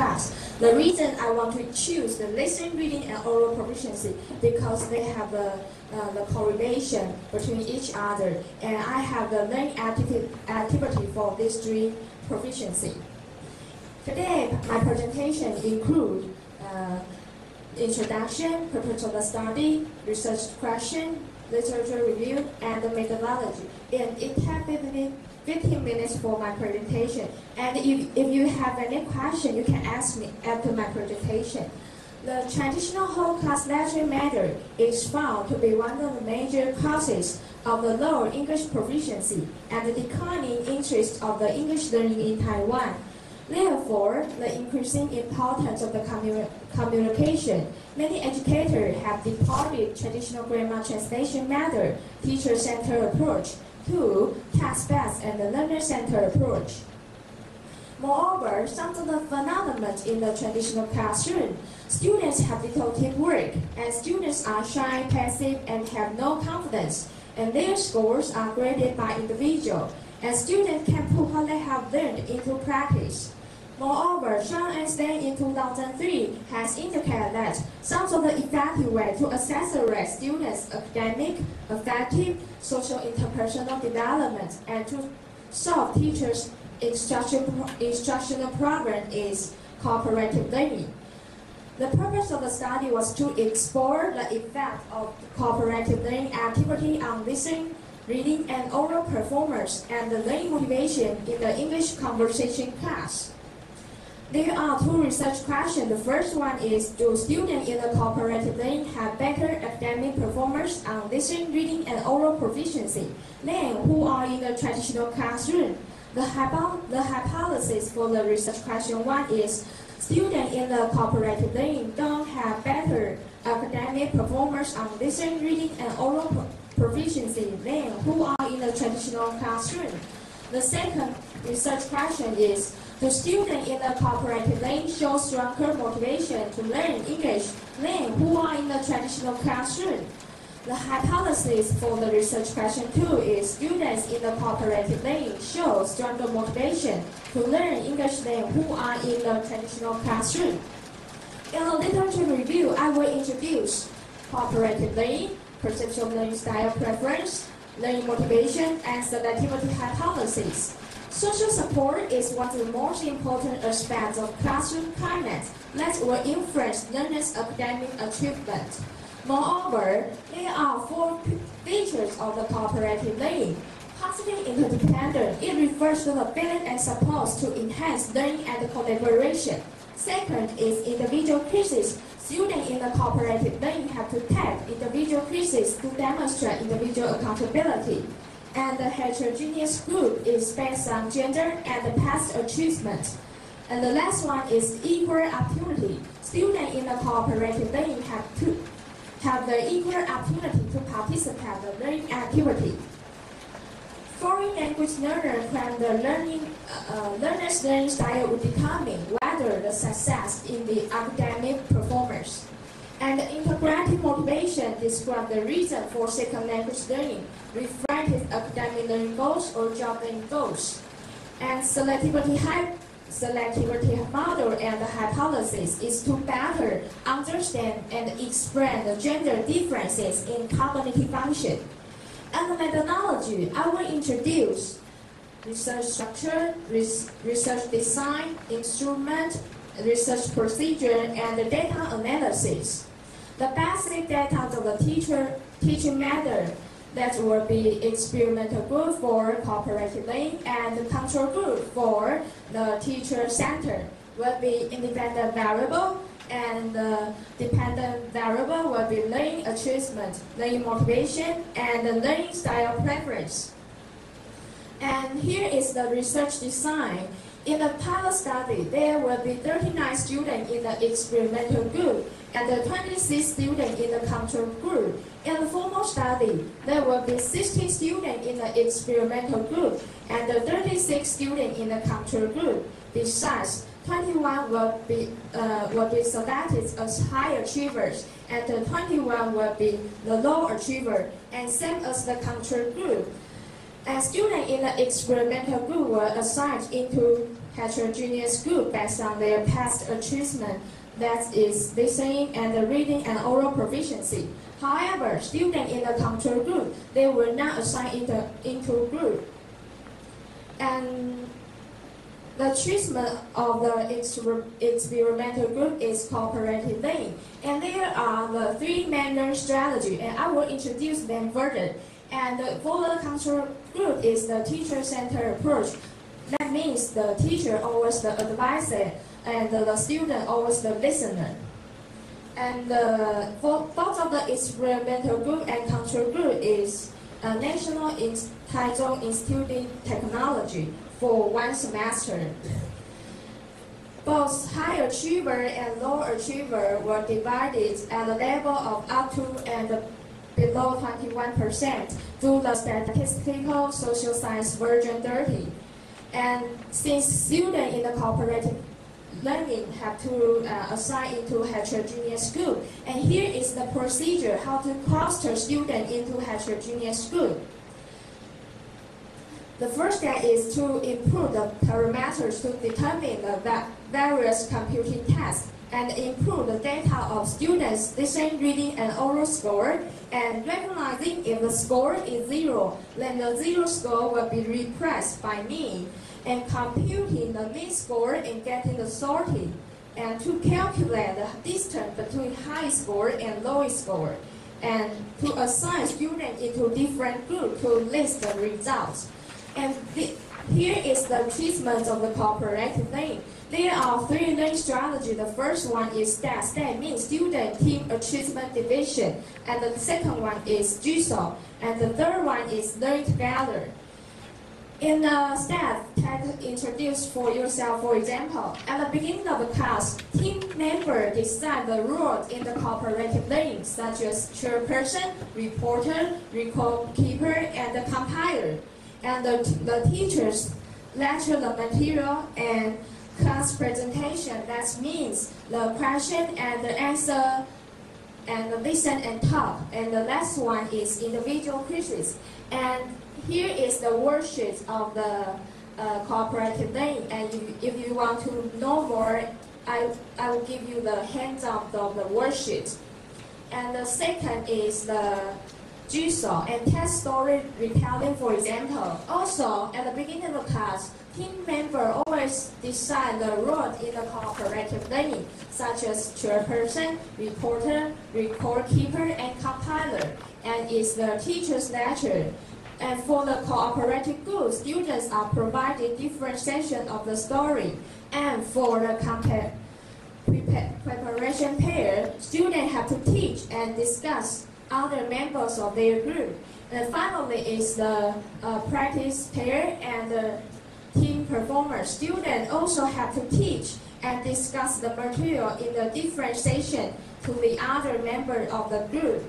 class. The reason I want to choose the listening, reading, and oral proficiency because they have the correlation between each other, and I have the learning activity for these three proficiency. Today, my presentation includes introduction, purpose of the study, research question, literature review, and the methodology. And it takes 15 minutes for my presentation. And if you have any question, you can ask me after my presentation. The traditional whole class lecture method is found to be one of the major causes of the lower English proficiency and the declining interest of the English learning in Taiwan. Therefore, the increasing importance of the communication, many educators have departed traditional grammar translation method, teacher-centered approach, to text-based and the learner-centered approach. Moreover, some of the phenomena in the traditional classroom, students have little teamwork, and students are shy, passive, and have no confidence, and their scores are graded by individual, and students can put what they have learned into practice. Moreover, Sean Einstein in 2003 has indicated that some of the effective way to accelerate students' academic, affective, social interpersonal development and to solve teachers' instructional problem is cooperative learning. The purpose of the study was to explore the effect of cooperative learning activity on listening, reading, and oral performance and the learning motivation in the English conversation class. There are two research questions. The first one is, do students in the cooperative learning have better academic performance on listening, reading, and oral proficiency than who are in the traditional classroom? The hypothesis for the research question one is, students in the cooperative learning don't have better academic performance on listening, reading, and oral proficiency than who are in the traditional classroom. The second research question is, do students in the cooperative learning show stronger motivation to learn English than who are in the traditional classroom? The hypothesis for the research question 2 is students in the cooperative learning show stronger motivation to learn English than who are in the traditional classroom. In the literature review, I will introduce cooperative learning, perceptual learning style preference, learning motivation, and selectivity hypothesis. Social support is one of the most important aspects of classroom climate that will influence learners' academic achievement. Moreover, there are 4 features of the cooperative learning. Positive interdependence, it refers to the ability and support to enhance learning and collaboration. Second is individual quizzes. Students in the cooperative learning have to take individual quizzes to demonstrate individual accountability. And the heterogeneous group is based on gender and past achievement. And the last one is equal opportunity. Students in the cooperative learning have the equal opportunity to participate in the learning activity. Foreign language learners claim the learner's learning style will determine whether the success in the academic performance. And integrative motivation describes the reason for second language learning, reflected academic learning goals or job learning goals. And selectivity model and the hypothesis is to better understand and explain the gender differences in cognitive function. And the methodology, I will introduce research structure, research design, instrument, research procedure, and the data analysis. The basic data of the teaching method that will be experimental group for cooperative learning and the control group for the teacher center will be independent variable, and the dependent variable will be learning achievement, learning motivation, and the learning style preference. And here is the research design. In the pilot study, there will be 39 students in the experimental group and 26 students in the control group. In the formal study, there will be 16 students in the experimental group and 36 students in the control group. Besides, 21 will be selected as high achievers, and 21 will be the low achiever, and same as the control group. And students in the experimental group were assigned into heterogeneous group based on their past achievement, that is listening and reading and oral proficiency. However, students in the control group, they were not assigned into group. And the treatment of the experimental group is cooperative learning. And there are the three main learning strategies, and I will introduce them further. And for the control group is the teacher-centered approach. That means the teacher always the advisor, and the student always the listener. And for both of the experimental group and control group is National Taichung Institute of Technology for 1 semester. Both high achiever and low achiever were divided at a level of up to and below 21% through the statistical social science version 30. And since students in the cooperative learning have to assign into heterogeneous group, and here is the procedure how to cluster students into heterogeneous group. The first step is to improve the parameters to determine the various computing tasks and improve the data of students' listening, reading, and oral score, and recognizing if the score is 0, then the 0 score will be repressed by me, and computing the mean score and getting the sorting, and to calculate the distance between high score and low score, and to assign students into different groups to list the results. And here is the treatment of the cooperative learning. There are three learning strategies. The first one is STAT. STAT means Student Team Achievement Division. And the second one is JISO. And the third one is Learn Together. In the STAT, introduce for yourself, for example, at the beginning of the class, team members decide the roles in the cooperative learning, such as chairperson, reporter, record keeper, and the compiler. And the teachers lecture the material and class presentation. That means the question and the answer and the listen and talk. And the last one is individual quizzes. And here is the worksheet of the cooperative learning. And if you want to know more, I will give you the hands-on of the worksheet. And the second is the JISO and test story retelling, for example. Also, at the beginning of the class, team members always decide the role in the cooperative learning, such as chairperson, reporter, record keeper, and compiler, and is the teacher's lecture. And for the cooperative group, students are provided different sections of the story. And for the preparation pair, students have to teach and discuss other members of their group. And finally is the practice pair and the team performer. Students also have to teach and discuss the material in the different session to the other member of the group.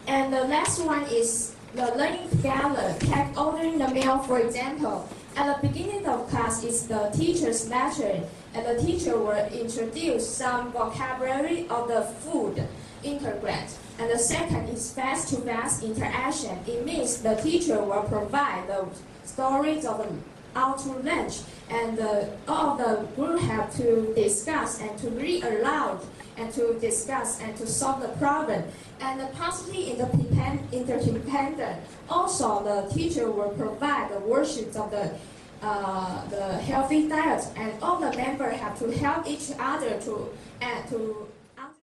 And the last one is the learning together. Take ordering the meal, for example. At the beginning of class is the teacher's lecture, and the teacher will introduce some vocabulary of the food integrate. And the second is face-to-face interaction. It means the teacher will provide the stories of out to lunch, and all of the group have to discuss and to read aloud and to discuss and to solve the problem. And the positive interdependent. Also, the teacher will provide the worksheets of the healthy diet, and all the members have to help each other to